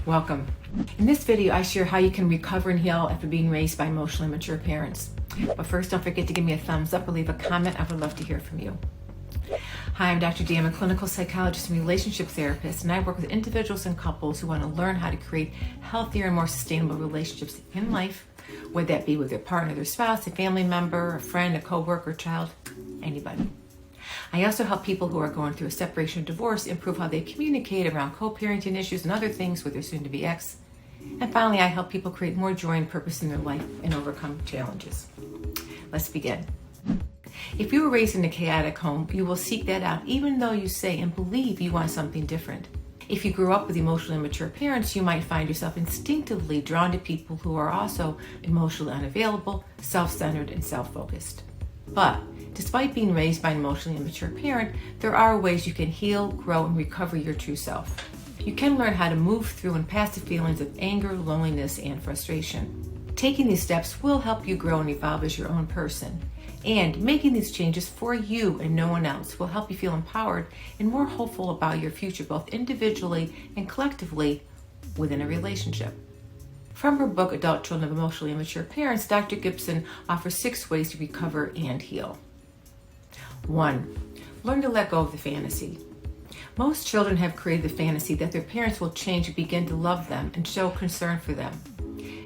Welcome. In this video, I share how you can recover and heal after being raised by emotionally immature parents. But first, don't forget to give me a thumbs up or leave a comment. I would love to hear from you. Hi, I'm Dr. D. I'm a clinical psychologist and relationship therapist, and I work with individuals and couples who want to learn how to create healthier and more sustainable relationships in life, whether that be with their partner, their spouse, a family member, a friend, a coworker, child, anybody. I also help people who are going through a separation or divorce improve how they communicate around co-parenting issues and other things with their soon-to-be ex. And finally, I help people create more joy and purpose in their life and overcome challenges. Let's begin. If you were raised in a chaotic home, you will seek that out, even though you say and believe you want something different. If you grew up with emotionally immature parents, you might find yourself instinctively drawn to people who are also emotionally unavailable, self-centered, and self-focused. But despite being raised by an emotionally immature parent, there are ways you can heal, grow, and recover your true self. You can learn how to move through and past the feelings of anger, loneliness, and frustration. Taking these steps will help you grow and evolve as your own person. And making these changes for you and no one else will help you feel empowered and more hopeful about your future, both individually and collectively within a relationship. From her book, Adult Children of Emotionally Immature Parents, Dr. Gibson offers 6 ways to recover and heal. 1. Learn to let go of the fantasy. Most children have created the fantasy that their parents will change and begin to love them and show concern for them.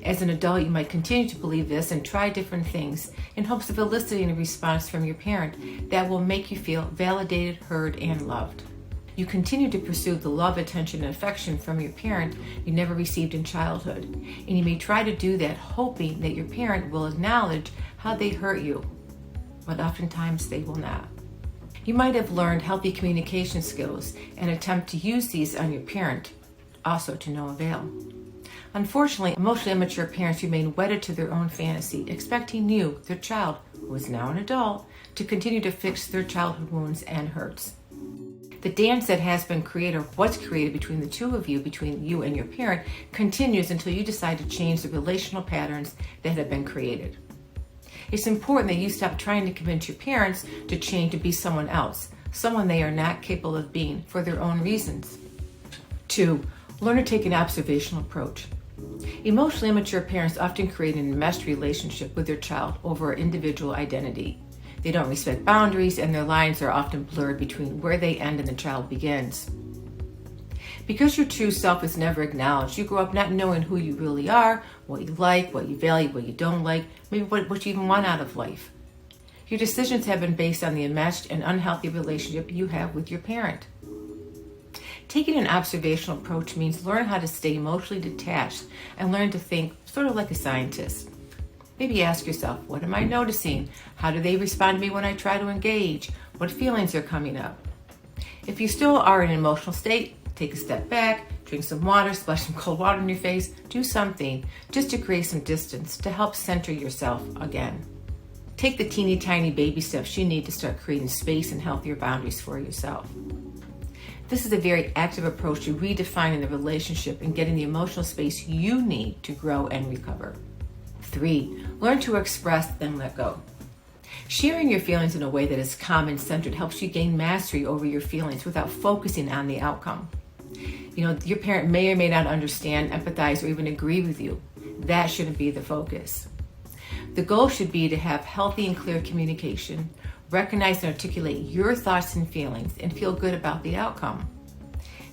As an adult, you might continue to believe this and try different things in hopes of eliciting a response from your parent that will make you feel validated, heard, and loved. You continue to pursue the love, attention, and affection from your parent you never received in childhood, and you may try to do that hoping that your parent will acknowledge how they hurt you, but oftentimes they will not. You might have learned healthy communication skills and attempt to use these on your parent, also to no avail. Unfortunately, emotionally immature parents remain wedded to their own fantasy, expecting you, their child, who is now an adult, to continue to fix their childhood wounds and hurts. The dance that has been created, or what's created between the two of you, between you and your parent, continues until you decide to change the relational patterns that have been created. It's important that you stop trying to convince your parents to change to be someone else, someone they are not capable of being for their own reasons. 2. Learn to take an observational approach. Emotionally immature parents often create an enmeshed relationship with their child over individual identity. They don't respect boundaries, and their lines are often blurred between where they end and the child begins. Because your true self is never acknowledged, you grow up not knowing who you really are, what you like, what you value, what you don't like, maybe what you even want out of life. Your decisions have been based on the enmeshed and unhealthy relationship you have with your parent. Taking an observational approach means learn how to stay emotionally detached and learn to think sort of like a scientist. Maybe ask yourself, what am I noticing? How do they respond to me when I try to engage? What feelings are coming up? If you still are in an emotional state, take a step back, drink some water, splash some cold water in your face, do something just to create some distance to help center yourself again. Take the teeny tiny baby steps you need to start creating space and healthier boundaries for yourself. This is a very active approach to redefining the relationship and getting the emotional space you need to grow and recover. 3. Learn to express, then let go. Sharing your feelings in a way that is calm and centered helps you gain mastery over your feelings without focusing on the outcome. Your parent may or may not understand, empathize, or even agree with you. That shouldn't be the focus. The goal should be to have healthy and clear communication, recognize and articulate your thoughts and feelings, and feel good about the outcome.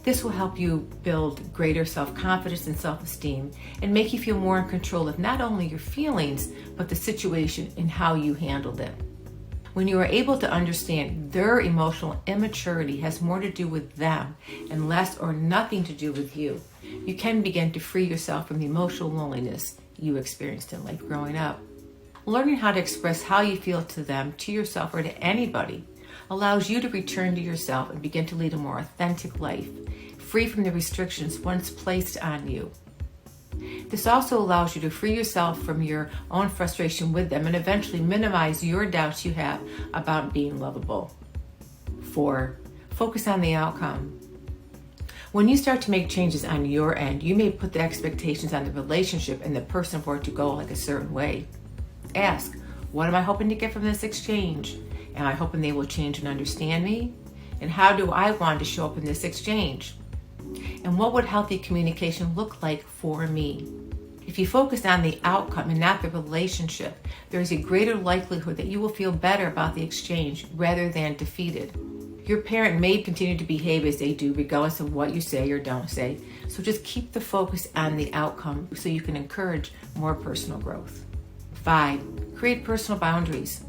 This will help you build greater self-confidence and self-esteem and make you feel more in control of not only your feelings, but the situation and how you handled it. When you are able to understand their emotional immaturity has more to do with them and less or nothing to do with you, you can begin to free yourself from the emotional loneliness you experienced in life growing up. Learning how to express how you feel to them, to yourself, or to anybody allows you to return to yourself and begin to lead a more authentic life, free from the restrictions once placed on you. This also allows you to free yourself from your own frustration with them and eventually minimize your doubts you have about being lovable. 4. Focus on the outcome. When you start to make changes on your end, you may put the expectations on the relationship and the person for it to go like a certain way. Ask, what am I hoping to get from this exchange? Am I hoping they will change and understand me? And how do I want to show up in this exchange? And what would healthy communication look like for me? If you focus on the outcome and not the relationship, there is a greater likelihood that you will feel better about the exchange rather than defeated. Your parent may continue to behave as they do regardless of what you say or don't say, so just keep the focus on the outcome so you can encourage more personal growth. 5. Create personal boundaries.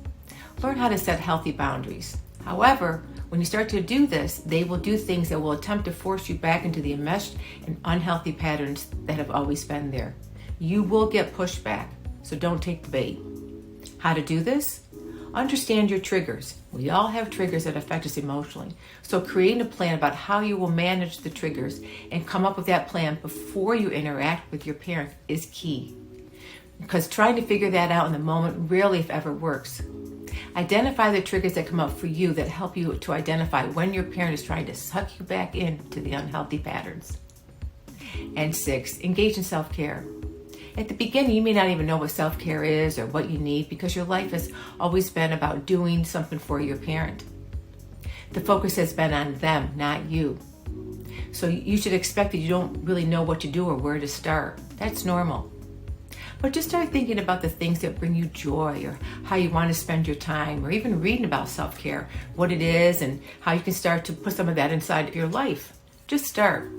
Learn how to set healthy boundaries. However, when you start to do this, they will do things that will attempt to force you back into the enmeshed and unhealthy patterns that have always been there. You will get pushback, so don't take the bait. How to do this? Understand your triggers. We all have triggers that affect us emotionally. So creating a plan about how you will manage the triggers and come up with that plan before you interact with your parent is key. Because trying to figure that out in the moment rarely, if ever, works. Identify the triggers that come up for you that help you to identify when your parent is trying to suck you back into the unhealthy patterns. And 6, engage in self-care. At the beginning, you may not even know what self-care is or what you need because your life has always been about doing something for your parent. The focus has been on them, not you. So you should expect that you don't really know what to do or where to start. That's normal. But just start thinking about the things that bring you joy or how you want to spend your time or even reading about self-care, what it is and how you can start to put some of that inside of your life. Just start.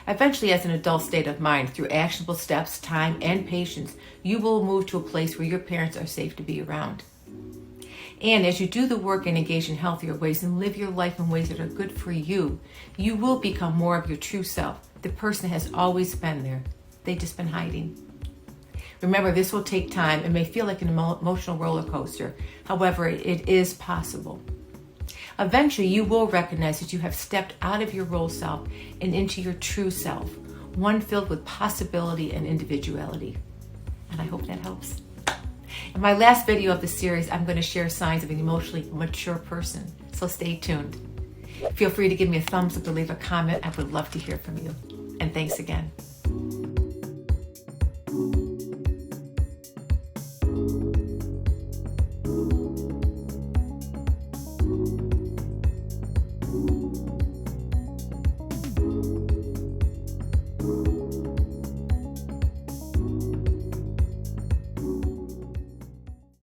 Eventually, as an adult state of mind, through actionable steps, time, and patience, you will move to a place where your parents are safe to be around. And as you do the work and engage in healthier ways and live your life in ways that are good for you, you will become more of your true self, the person that has always been there. They've just been hiding. Remember, this will take time and may feel like an emotional roller coaster. However, it is possible. Eventually, you will recognize that you have stepped out of your role self and into your true self, one filled with possibility and individuality. And I hope that helps. In my last video of the series, I'm going to share signs of an emotionally mature person, so stay tuned. Feel free to give me a thumbs up or leave a comment. I would love to hear from you. And thanks again.